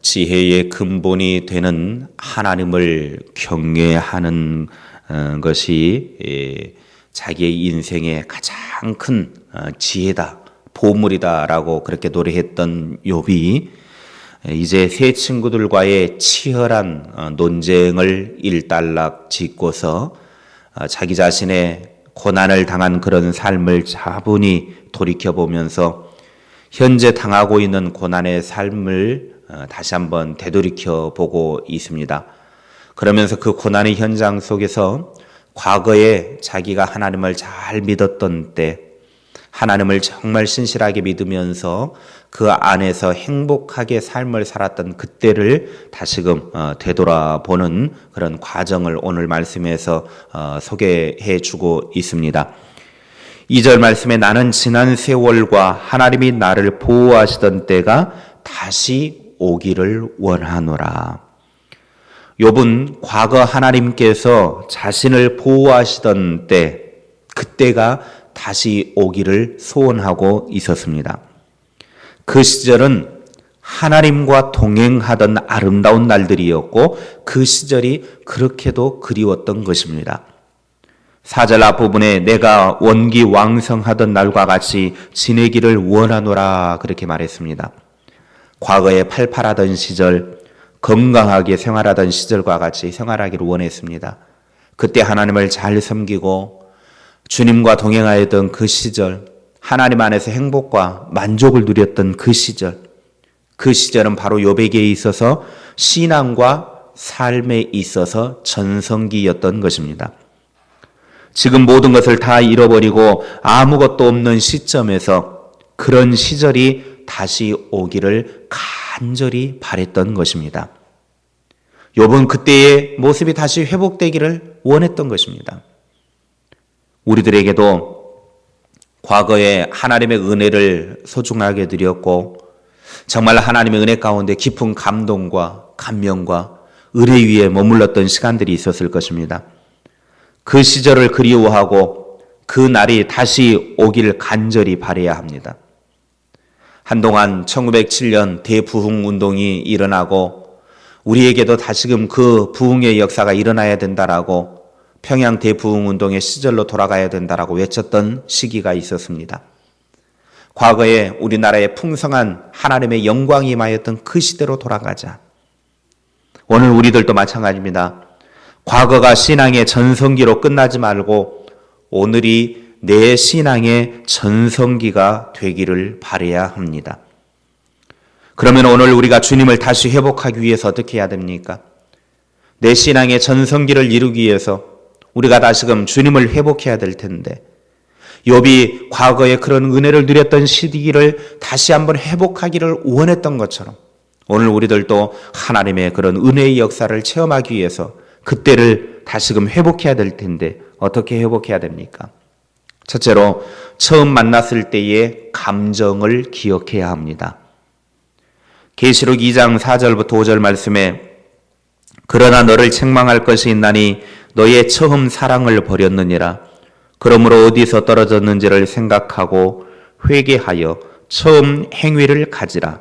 지혜의 근본이 되는 하나님을 경외하는 것이 자기의 인생의 가장 큰 지혜다, 보물이다라고 그렇게 노래했던 욥이 이제 세 친구들과의 치열한 논쟁을 일단락 짓고서 자기 자신의 고난을 당한 그런 삶을 차분히 돌이켜보면서 현재 당하고 있는 고난의 삶을 다시 한번 되돌이켜 보고 있습니다. 그러면서 그 고난의 현장 속에서 과거에 자기가 하나님을 잘 믿었던 때, 하나님을 정말 신실하게 믿으면서 그 안에서 행복하게 삶을 살았던 그때를 다시금 되돌아보는 그런 과정을 오늘 말씀에서 소개해 주고 있습니다. 2절 말씀에 나는 지난 세월과 하나님이 나를 보호하시던 때가 다시 오기를 원하노라. 욥은 과거 하나님께서 자신을 보호하시던 때, 그때가 다시 오기를 소원하고 있었습니다. 그 시절은 하나님과 동행하던 아름다운 날들이었고 그 시절이 그렇게도 그리웠던 것입니다. 4절 앞부분에 내가 원기왕성하던 날과 같이 지내기를 원하노라 그렇게 말했습니다. 과거에 팔팔하던 시절, 건강하게 생활하던 시절과 같이 생활하기를 원했습니다. 그때 하나님을 잘 섬기고 주님과 동행하였던 그 시절, 하나님 안에서 행복과 만족을 누렸던 그 시절은 바로 욥에게 있어서 신앙과 삶에 있어서 전성기였던 것입니다. 지금 모든 것을 다 잃어버리고 아무것도 없는 시점에서 그런 시절이 다시 오기를 간절히 바랬던 것입니다. 욥은 그때의 모습이 다시 회복되기를 원했던 것입니다. 우리들에게도 과거에 하나님의 은혜를 소중하게 드렸고 정말 하나님의 은혜 가운데 깊은 감동과 감명과 은혜 위에 머물렀던 시간들이 있었을 것입니다. 그 시절을 그리워하고 그 날이 다시 오길 간절히 바라야 합니다. 한동안 1907년 대부흥운동이 일어나고 우리에게도 다시금 그 부흥의 역사가 일어나야 된다라고 평양 대부흥운동의 시절로 돌아가야 된다라고 외쳤던 시기가 있었습니다. 과거에 우리나라에 풍성한 하나님의 영광이 임하였던 그 시대로 돌아가자. 오늘 우리들도 마찬가지입니다. 과거가 신앙의 전성기로 끝나지 말고 오늘이 내 신앙의 전성기가 되기를 바라야 합니다. 그러면 오늘 우리가 주님을 다시 회복하기 위해서 어떻게 해야 됩니까? 내 신앙의 전성기를 이루기 위해서 우리가 다시금 주님을 회복해야 될 텐데 욥이 과거에 그런 은혜를 누렸던 시기를 다시 한번 회복하기를 원했던 것처럼 오늘 우리들도 하나님의 그런 은혜의 역사를 체험하기 위해서 그때를 다시금 회복해야 될 텐데 어떻게 회복해야 됩니까? 첫째로 처음 만났을 때의 감정을 기억해야 합니다. 계시록 2장 4절부터 5절 말씀에 그러나 너를 책망할 것이 있나니 너의 처음 사랑을 버렸느니라. 그러므로 어디서 떨어졌는지를 생각하고 회개하여 처음 행위를 가지라.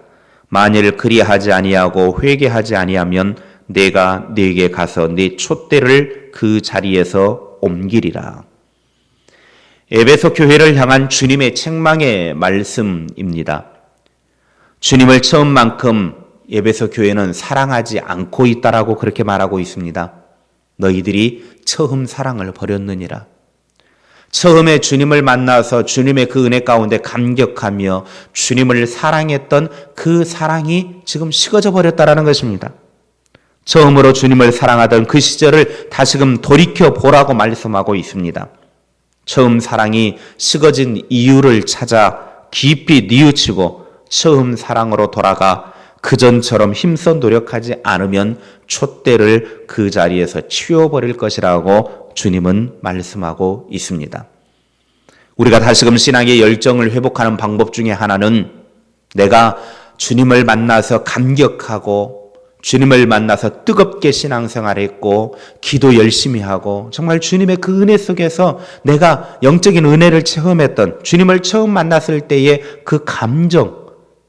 만일 그리하지 아니하고 회개하지 아니하면 내가 네게 가서 네 촛대를 그 자리에서 옮기리라. 에베소 교회를 향한 주님의 책망의 말씀입니다. 주님을 처음만큼 에베소 교회는 사랑하지 않고 있다라고 그렇게 말하고 있습니다. 너희들이 처음 사랑을 버렸느니라. 처음에 주님을 만나서 주님의 그 은혜 가운데 감격하며 주님을 사랑했던 그 사랑이 지금 식어져 버렸다라는 것입니다. 처음으로 주님을 사랑하던 그 시절을 다시금 돌이켜보라고 말씀하고 있습니다. 처음 사랑이 식어진 이유를 찾아 깊이 뉘우치고 처음 사랑으로 돌아가 그전처럼 힘써 노력하지 않으면 촛대를 그 자리에서 치워버릴 것이라고 주님은 말씀하고 있습니다. 우리가 다시금 신앙의 열정을 회복하는 방법 중에 하나는 내가 주님을 만나서 감격하고 주님을 만나서 뜨겁게 신앙생활했고 기도 열심히 하고 정말 주님의 그 은혜 속에서 내가 영적인 은혜를 체험했던 주님을 처음 만났을 때의 그 감정,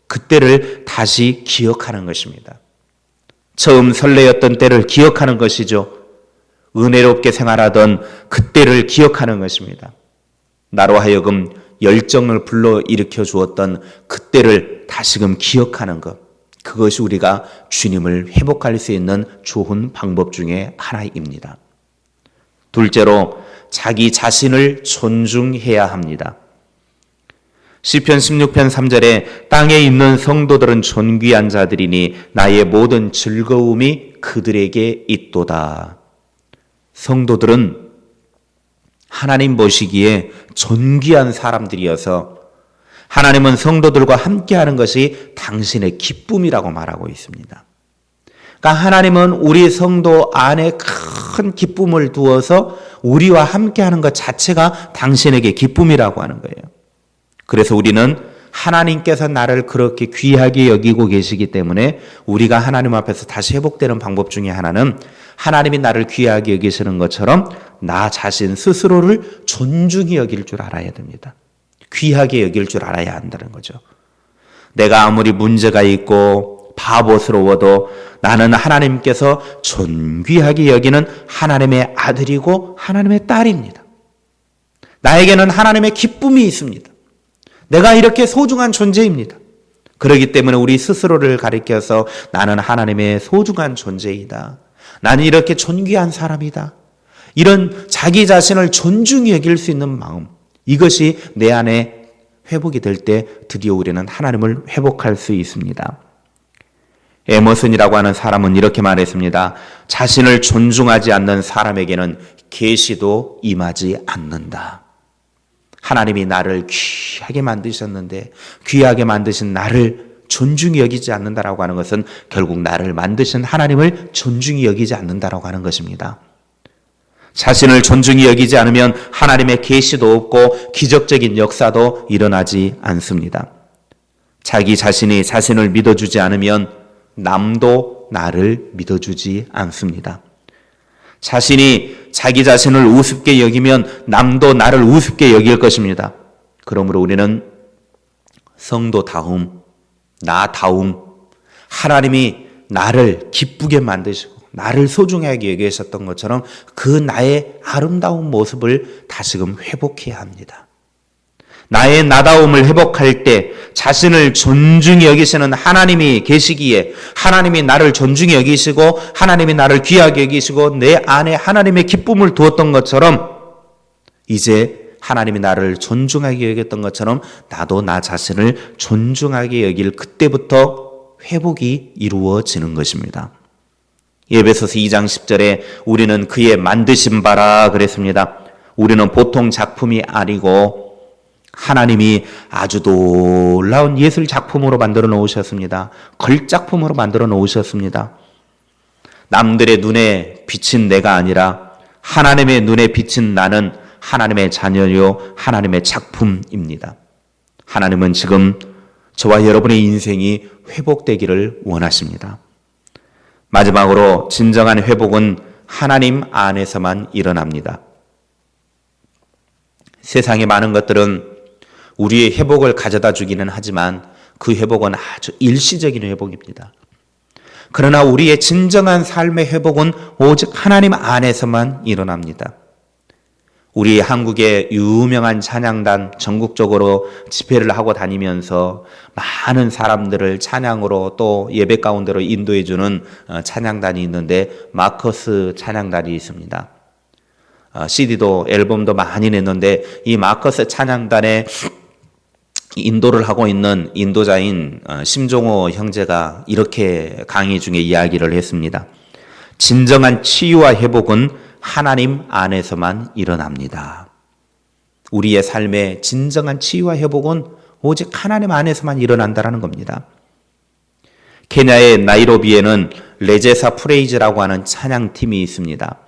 그때를 다시 기억하는 것입니다. 처음 설레었던 때를 기억하는 것이죠. 은혜롭게 생활하던 그때를 기억하는 것입니다. 나로 하여금 열정을 불러일으켜 주었던 그때를 다시금 기억하는 것. 그것이 우리가 주님을 회복할 수 있는 좋은 방법 중에 하나입니다. 둘째로 자기 자신을 존중해야 합니다. 시편 16편 3절에 땅에 있는 성도들은 존귀한 자들이니 나의 모든 즐거움이 그들에게 있도다. 성도들은 하나님 보시기에 존귀한 사람들이어서 하나님은 성도들과 함께하는 것이 당신의 기쁨이라고 말하고 있습니다. 그러니까 하나님은 우리 성도 안에 큰 기쁨을 두어서 우리와 함께하는 것 자체가 당신에게 기쁨이라고 하는 거예요. 그래서 우리는 하나님께서 나를 그렇게 귀하게 여기고 계시기 때문에 우리가 하나님 앞에서 다시 회복되는 방법 중에 하나는 하나님이 나를 귀하게 여기시는 것처럼 나 자신 스스로를 존중히 여길 줄 알아야 됩니다. 귀하게 여길 줄 알아야 한다는 거죠. 내가 아무리 문제가 있고 바보스러워도 나는 하나님께서 존귀하게 여기는 하나님의 아들이고 하나님의 딸입니다. 나에게는 하나님의 기쁨이 있습니다. 내가 이렇게 소중한 존재입니다. 그렇기 때문에 우리 스스로를 가리켜서 나는 하나님의 소중한 존재이다. 나는 이렇게 존귀한 사람이다. 이런 자기 자신을 존중히 여길 수 있는 마음, 이것이 내 안에 회복이 될 때 드디어 우리는 하나님을 회복할 수 있습니다. 에머슨이라고 하는 사람은 이렇게 말했습니다. 자신을 존중하지 않는 사람에게는 계시도 임하지 않는다. 하나님이 나를 귀하게 만드셨는데 귀하게 만드신 나를 존중히 여기지 않는다라고 하는 것은 결국 나를 만드신 하나님을 존중히 여기지 않는다라고 하는 것입니다. 자신을 존중히 여기지 않으면 하나님의 계시도 없고 기적적인 역사도 일어나지 않습니다. 자기 자신이 자신을 믿어주지 않으면 남도 나를 믿어주지 않습니다. 자신이 자기 자신을 우습게 여기면 남도 나를 우습게 여길 것입니다. 그러므로 우리는 성도다움, 나다움, 하나님이 나를 기쁘게 만드시고 나를 소중하게 여기셨던 것처럼 그 나의 아름다운 모습을 다시금 회복해야 합니다. 나의 나다움을 회복할 때 자신을 존중히 여기시는 하나님이 계시기에 하나님이 나를 존중히 여기시고 하나님이 나를 귀하게 여기시고 내 안에 하나님의 기쁨을 두었던 것처럼 이제 하나님이 나를 존중하게 여겼던 것처럼 나도 나 자신을 존중하게 여길 그때부터 회복이 이루어지는 것입니다. 에베소서 2장 10절에 우리는 그의 만드신 바라 그랬습니다. 우리는 보통 작품이 아니고 하나님이 아주 놀라운 예술 작품으로 만들어 놓으셨습니다. 걸작품으로 만들어 놓으셨습니다. 남들의 눈에 비친 내가 아니라 하나님의 눈에 비친 나는 하나님의 자녀요 하나님의 작품입니다. 하나님은 지금 저와 여러분의 인생이 회복되기를 원하십니다. 마지막으로 진정한 회복은 하나님 안에서만 일어납니다. 세상의 많은 것들은 우리의 회복을 가져다 주기는 하지만 그 회복은 아주 일시적인 회복입니다. 그러나 우리의 진정한 삶의 회복은 오직 하나님 안에서만 일어납니다. 우리 한국의 유명한 찬양단 전국적으로 집회를 하고 다니면서 많은 사람들을 찬양으로 또 예배 가운데로 인도해 주는 찬양단이 있는데 마커스 찬양단이 있습니다. CD도 앨범도 많이 냈는데 이 마커스 찬양단에 인도를 하고 있는 인도자인 심종호 형제가 이렇게 강의 중에 이야기를 했습니다. 진정한 치유와 회복은 하나님 안에서만 일어납니다. 우리의 삶의 진정한 치유와 회복은 오직 하나님 안에서만 일어난다는 겁니다. 케냐의 나이로비에는 레제사 프레이즈라고 하는 찬양팀이 있습니다.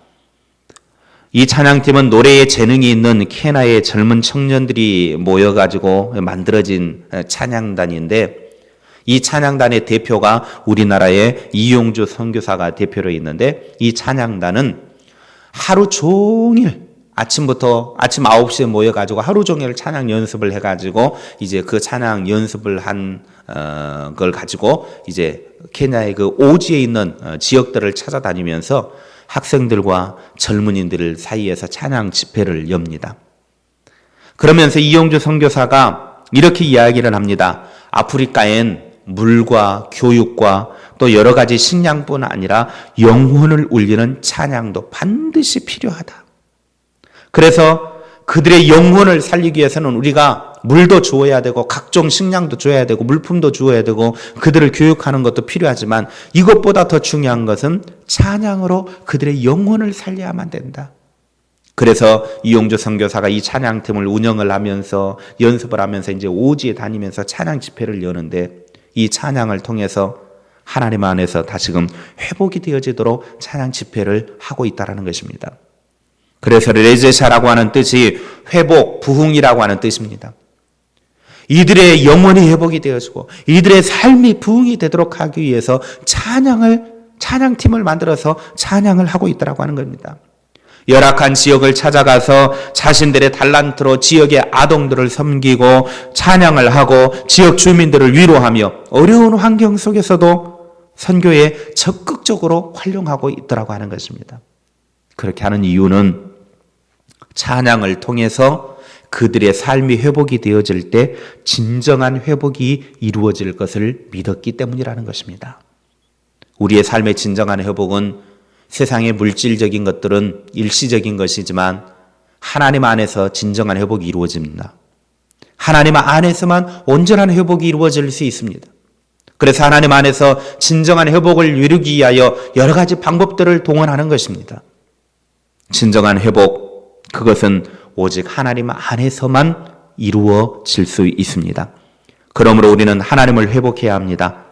이 찬양팀은 노래에 재능이 있는 케냐의 젊은 청년들이 모여가지고 만들어진 찬양단인데 이 찬양단의 대표가 우리나라의 이용주 선교사가 대표로 있는데 이 찬양단은 하루 종일 아침부터 아침 9시에 모여가지고 하루 종일 찬양 연습을 해가지고 이제 그 찬양 연습을 한 걸 가지고 이제 케냐의 그 오지에 있는 지역들을 찾아다니면서 학생들과 젊은이들 사이에서 찬양 집회를 엽니다. 그러면서 이용주 선교사가 이렇게 이야기를 합니다. 아프리카엔 물과 교육과 또 여러 가지 식량뿐 아니라 영혼을 울리는 찬양도 반드시 필요하다. 그래서 그들의 영혼을 살리기 위해서는 우리가 물도 주어야 되고 각종 식량도 줘야 되고 물품도 주어야 되고 그들을 교육하는 것도 필요하지만 이것보다 더 중요한 것은 찬양으로 그들의 영혼을 살려야만 된다. 그래서 이용주 선교사가 이 찬양팀을 운영을 하면서 연습을 하면서 이제 오지에 다니면서 찬양 집회를 여는데 이 찬양을 통해서 하나님 안에서 다시금 회복이 되어지도록 찬양 집회를 하고 있다는 것입니다. 그래서 레제샤라고 하는 뜻이 회복, 부흥이라고 하는 뜻입니다. 이들의 영혼이 회복이 되어지고 이들의 삶이 부흥이 되도록 하기 위해서 찬양팀을 만들어서 찬양을 하고 있다고 하는 겁니다. 열악한 지역을 찾아가서 자신들의 달란트로 지역의 아동들을 섬기고 찬양을 하고 지역 주민들을 위로하며 어려운 환경 속에서도 선교에 적극적으로 활용하고 있더라고 하는 것입니다. 그렇게 하는 이유는 찬양을 통해서 그들의 삶이 회복이 되어질 때 진정한 회복이 이루어질 것을 믿었기 때문이라는 것입니다. 우리의 삶의 진정한 회복은 세상의 물질적인 것들은 일시적인 것이지만 하나님 안에서 진정한 회복이 이루어집니다. 하나님 안에서만 온전한 회복이 이루어질 수 있습니다. 그래서 하나님 안에서 진정한 회복을 이루기 위하여 여러 가지 방법들을 동원하는 것입니다. 진정한 회복, 그것은 오직 하나님 안에서만 이루어질 수 있습니다. 그러므로 우리는 하나님을 회복해야 합니다.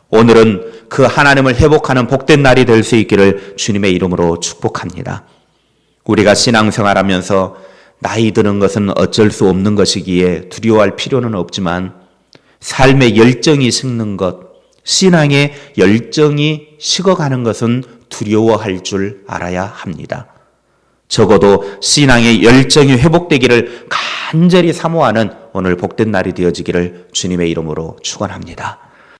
오늘은 그 하나님을 회복하는 복된 날이 될 수 있기를 주님의 이름으로 축복합니다. 우리가 신앙생활하면서 나이 드는 것은 어쩔 수 없는 것이기에 두려워할 필요는 없지만 삶의 열정이 식는 것, 신앙의 열정이 식어가는 것은 두려워할 줄 알아야 합니다. 적어도 신앙의 열정이 회복되기를 간절히 사모하는 오늘 복된 날이 되어지기를 주님의 이름으로 축원합니다.